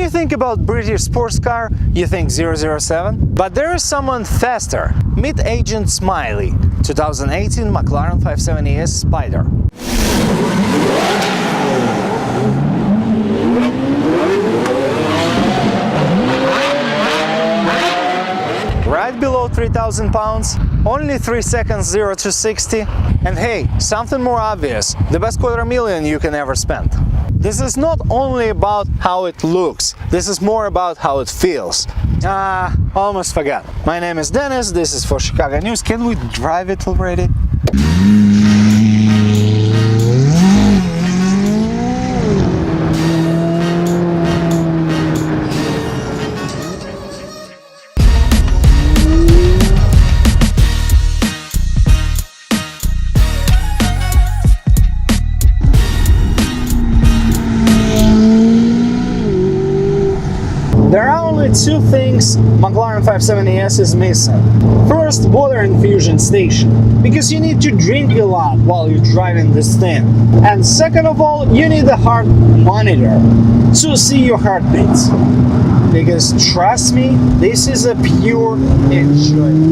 you think about British sports car, you think 007. But there is someone faster. Meet Agent Smiley, 2018 McLaren 570S Spider. Right below 3,000 pounds, only 3 seconds 0 to 60, and hey, something more obvious, the best $250,000 you can ever spend. This is not only about how it looks, this is more about how it feels. Almost forgot. My name is Dennis, this is for Chicago News. Can we drive it already? There are only two things McLaren 570S is missing. First, water infusion station, because you need to drink a lot while you're driving this thing. And second of all, you need a heart monitor to see your heartbeats. Because trust me, this is a pure enjoyment.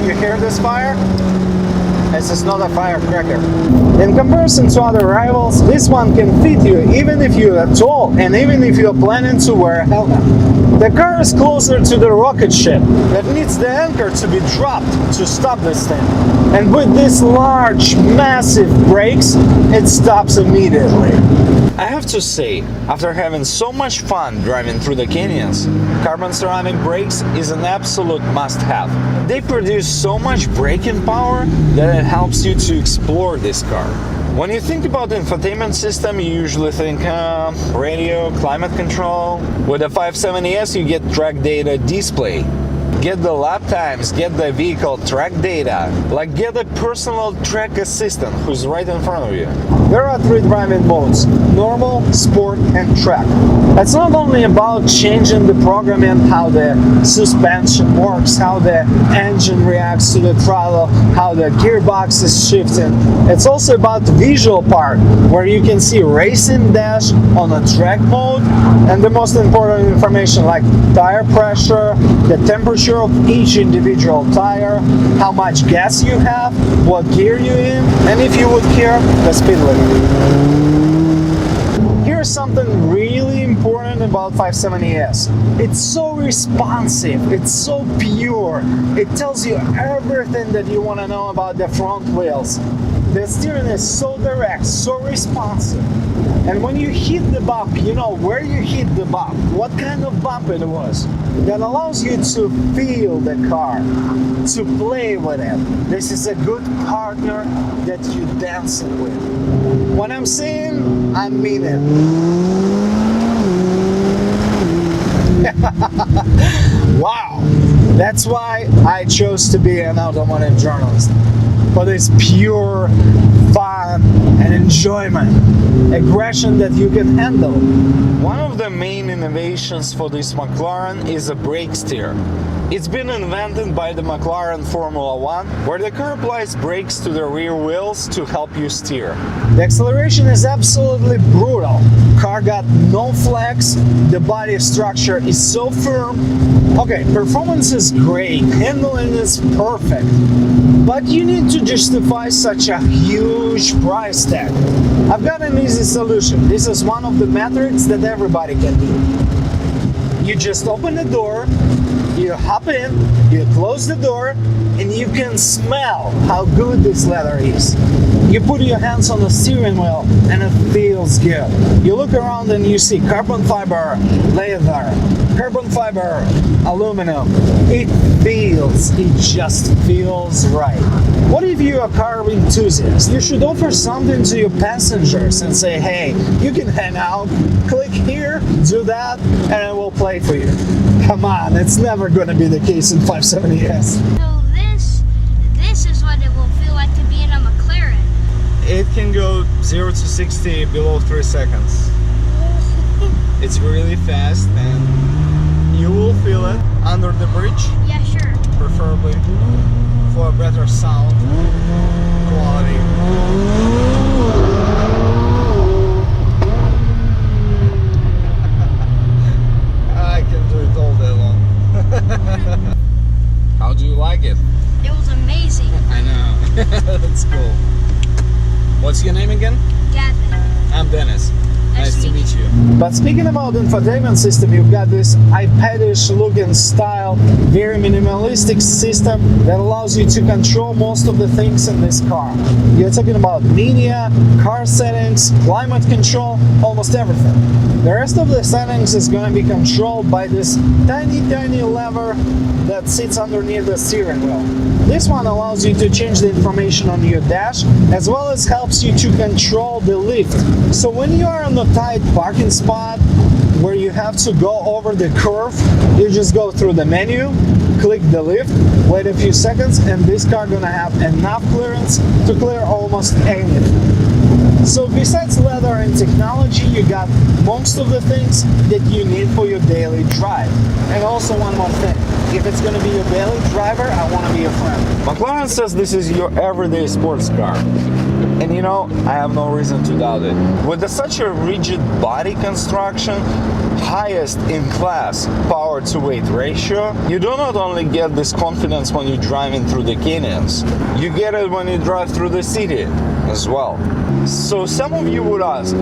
You hear this fire? This is not a firecracker. In comparison to other rivals, this one can fit you even if you are tall and even if you are planning to wear a helmet. The car is closer to the rocket ship that needs the anchor to be dropped to stop this thing. And with these large, massive brakes, it stops immediately. I have to say, after having so much fun driving through the canyons, carbon ceramic brakes is an absolute must-have. They produce so much braking power that it helps you to explore this car. When you think about the infotainment system, you usually think radio, climate control. With the 570S, you get track data display. Get the lap times, get the vehicle track data, like get a personal track assistant who's right in front of you. There are 3 driving modes: normal, sport, and track. It's not only about changing the programming, how the suspension works, how the engine reacts to the throttle, how the gearbox is shifting. It's also about the visual part, where you can see racing dash on a track mode, and the most important information like tire pressure, the temperature of each individual tire, how much gas you have, what gear you're in, and if you would care, the speed limit. Here's something really important about 570S. It's so responsive, it's so pure, it tells you everything that you want to know about the front wheels. The steering is so direct, so responsive. And when you hit the bump, you know where you hit the bump, what kind of bump it was. That allows you to feel the car, to play with it. This is a good partner that you're dancing with. When I'm saying, I mean it. Wow! That's why I chose to be an automotive journalist. For this pure fun and enjoyment, aggression that you can handle. One of the main innovations for this McLaren is a brake steer. It's been invented by the McLaren Formula 1, where the car applies brakes to the rear wheels to help you steer. The acceleration is absolutely brutal. Car got no flex, the body structure is so firm. Okay, performance is great, handling is perfect, but you need to justify such a huge price tag. I've got an easy solution. This is one of the methods that everybody can do. You just open the door, you hop in, you close the door, and you can smell how good this leather is. You put your hands on the steering wheel and it feels good. You look around and you see carbon fiber, leather, carbon fiber, aluminum. It just feels right. What if you're a car enthusiast? You should offer something to your passengers and say, hey, you can hang out, click here, do that, and it will play for you. Come on, it's never going to be the case in 570S. So this is what it will feel like to be in a McLaren. It can go 0 to 60 below 3 seconds. It's really fast and you will feel it under the bridge. Yeah, sure. Preferably for a better sound quality. That's cool. What's your name again? Gavin. I'm Dennis. Nice to meet you. But speaking about infotainment system, you've got this iPad-ish looking style, very minimalistic system that allows you to control most of the things in this car. You're talking about media, car settings, climate control, almost everything. The rest of the settings is going to be controlled by this tiny lever that sits underneath the steering wheel. This one allows you to change the information on your dash, as well as helps you to control the lift. So when you are on the tight parking spot where you have to go over the curve, you just go through the menu, click the lift, wait a few seconds, and this car gonna have enough clearance to clear almost anything. So besides leather and technology, you got most of the things that you need for your daily drive. And also one more thing, if it's going to be your daily driver, I want to be your friend. McLaren says this is your everyday sports car. And you know, I have no reason to doubt it. With such a rigid body construction, highest in class power to weight ratio, you do not only get this confidence when you're driving through the canyons, you get it when you drive through the city as well. So some of you would ask,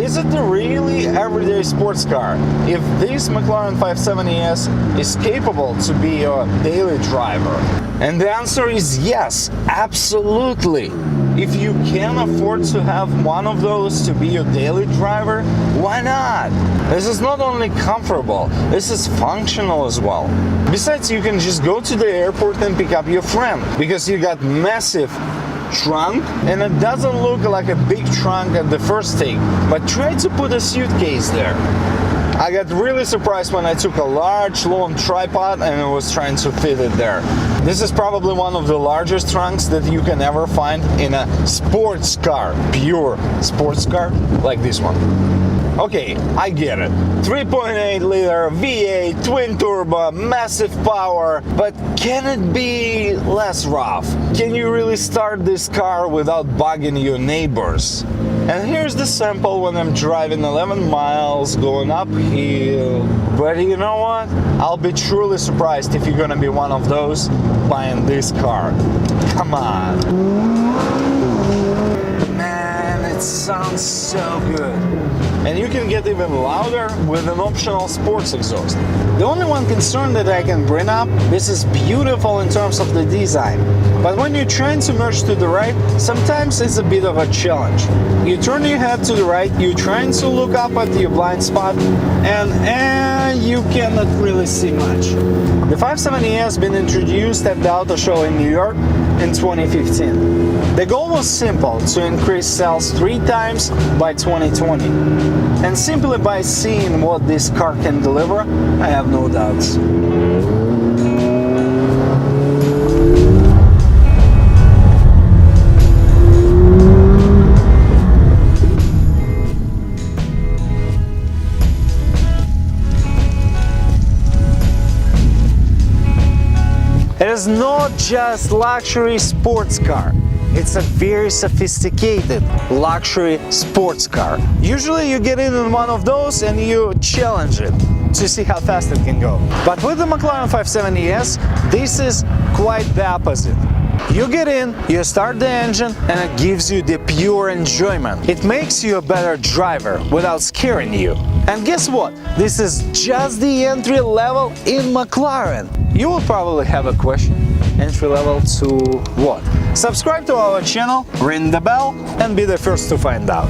is it a really everyday sports car? If this McLaren 570S is capable to be your daily driver? And the answer is yes, absolutely. If you can afford to have one of those to be your daily driver, why not? This is not only comfortable, this is functional as well. Besides, you can just go to the airport and pick up your friend, because you got massive trunk, and it doesn't look like a big trunk at the first take, but try to put a suitcase there. I got really surprised when I took a large long tripod and I was trying to fit it there. This is probably one of the largest trunks that you can ever find in a sports car, pure sports car like this one. Okay, I get it. 3.8 liter V8, twin turbo, massive power, but can it be less rough? Can you really start this car without bugging your neighbors? And here's the sample when I'm driving 11 miles going uphill. But you know what? I'll be truly surprised if you're gonna be one of those buying this car. Come on. Man, it sounds so good. And you can get even louder with an optional sports exhaust. The only one concern that I can bring up, this is beautiful in terms of the design, but when you're trying to merge to the right, sometimes it's a bit of a challenge. You turn your head to the right, you're trying to look up at your blind spot, and you cannot really see much. The 570 has been introduced at the auto show in New York in 2015. The goal was simple, to increase sales 3 times by 2020. And simply by seeing what this car can deliver, I have no doubts. It is not just luxury sports car. It's a very sophisticated luxury sports car. Usually you get in one of those and you challenge it to see how fast it can go. But with the McLaren 570S, this is quite the opposite. You get in, you start the engine, and it gives you the pure enjoyment. It makes you a better driver without scaring you. And guess what? This is just the entry level in McLaren. You will probably have a question. Entry level to what? Subscribe to our channel, ring the bell, and be the first to find out.